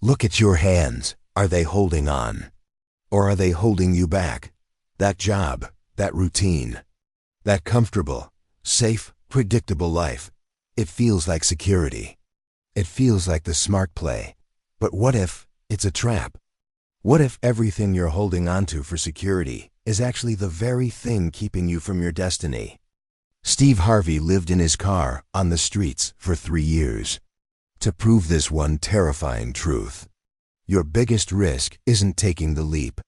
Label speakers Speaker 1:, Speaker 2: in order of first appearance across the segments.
Speaker 1: Look at your hands. Are they holding on? Or are they holding you back? That job, that routine, that comfortable, safe, predictable life, it feels like security. It feels like the smart play. But what if it's a trap? What if everything you're holding onto for security is actually the very thing keeping you from your destiny? Steve Harvey lived in his car on the streets for 3 years to prove this one terrifying truth. Your biggest risk isn't taking the leap.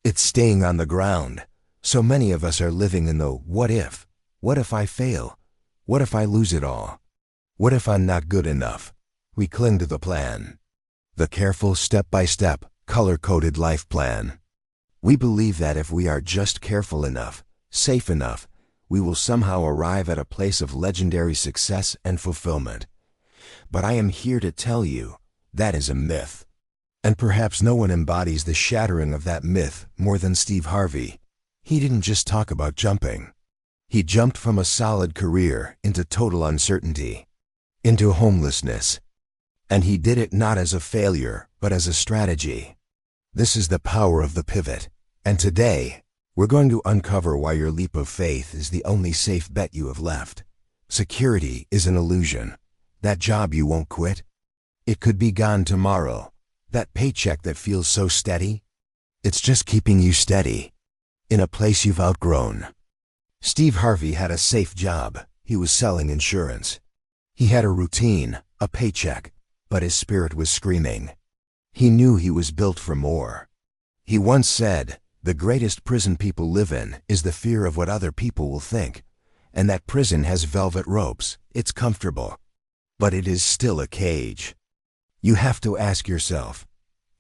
Speaker 1: It's staying on the ground. So many of us are living in the what if. What if I fail? What if I lose it all? What if I'm not good enough? We cling to the plan. The careful step-by-step, color-coded life plan. We believe that if we are just careful enough, safe enough, we will somehow arrive at a place of legendary success and fulfillment. But I am here to tell you, that is a myth. And perhaps no one embodies the shattering of that myth more than Steve Harvey. He didn't just talk about jumping. He jumped from a solid career into total uncertainty, into homelessness. And he did it not as a failure, but as a strategy. This is the power of the pivot. And today, we're going to uncover why your leap of faith is the only safe bet you have left. Security is an illusion. That job you won't quit, it could be gone tomorrow. That paycheck that feels so steady, it's just keeping you steady in a place you've outgrown. Steve Harvey had a safe job. He was selling insurance. He had a routine, a paycheck, but his spirit was screaming. He knew he was built for more. He once said, "The greatest prison people live in is the fear of what other people will think. And that prison has velvet ropes. It's comfortable. But it is still a cage." You have to ask yourself,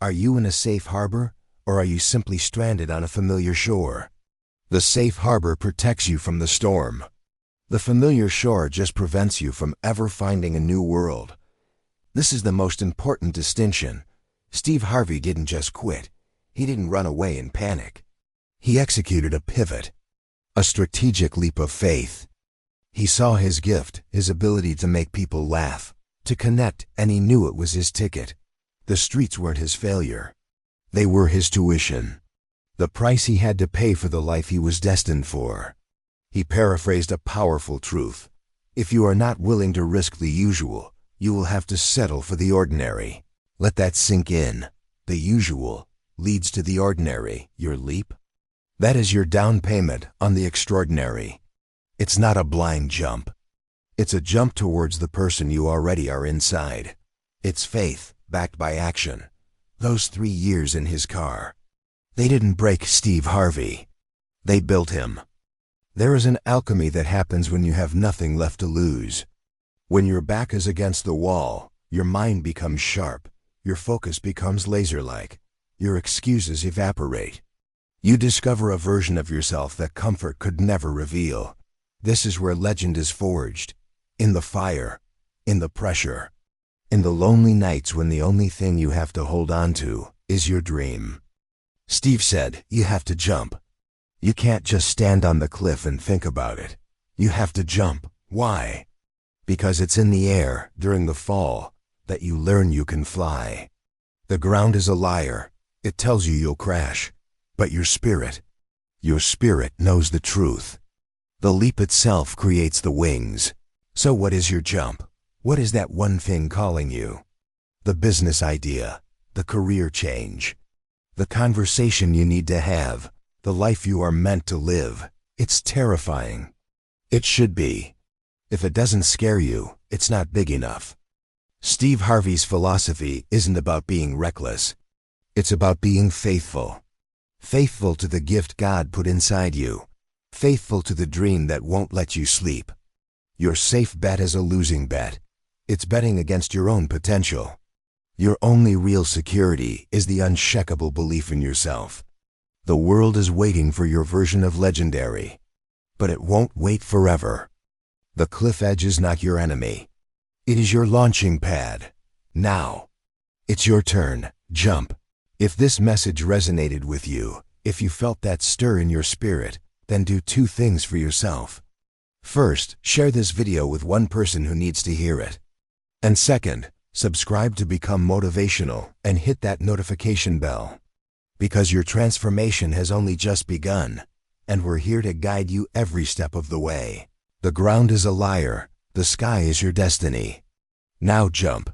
Speaker 1: are you in a safe harbor, or are you simply stranded on a familiar shore? The safe harbor protects you from the storm. The familiar shore just prevents you from ever finding a new world. This is the most important distinction. Steve Harvey didn't just quit. He didn't run away in panic. He executed a pivot, a strategic leap of faith. He saw his gift, his ability to make people laugh, to connect, and he knew it was his ticket. The streets weren't his failure. They were his tuition. The price he had to pay for the life he was destined for. He paraphrased a powerful truth. If you are not willing to risk the usual, you will have to settle for the ordinary. Let that sink in. The usual leads to the ordinary. Your leap? That is your down payment on the extraordinary. It's not a blind jump. It's a jump towards the person you already are inside. It's faith, backed by action. Those 3 years in his car, they didn't break Steve Harvey. They built him. There is an alchemy that happens when you have nothing left to lose. When your back is against the wall, your mind becomes sharp. Your focus becomes laser-like. Your excuses evaporate. You discover a version of yourself that comfort could never reveal. This is where legend is forged. In the fire, in the pressure, in the lonely nights when the only thing you have to hold on to is your dream. Steve said, you have to jump. You can't just stand on the cliff and think about it. You have to jump. Why? Because it's in the air, during the fall, that you learn you can fly. The ground is a liar. It tells you you'll crash. But your spirit knows the truth. The leap itself creates the wings. So what is your jump? What is that one thing calling you? The business idea, the career change, the conversation you need to have, the life you are meant to live. It's terrifying. It should be. If it doesn't scare you, it's not big enough. Steve Harvey's philosophy isn't about being reckless. It's about being faithful. Faithful to the gift God put inside you. Faithful to the dream that won't let you sleep. Your safe bet is a losing bet. It's betting against your own potential. Your only real security is the unshakable belief in yourself. The world is waiting for your version of legendary. But it won't wait forever. The cliff edge is not your enemy. It is your launching pad. Now, it's your turn. Jump. If this message resonated with you, if you felt that stir in your spirit, then do 2 things for yourself. First, share this video with one person who needs to hear it. And second, Subscribe to become motivational and hit that notification bell. Because your transformation has only just begun, and we're here to guide you every step of the way. The ground is a liar, the sky is your destiny. Now jump,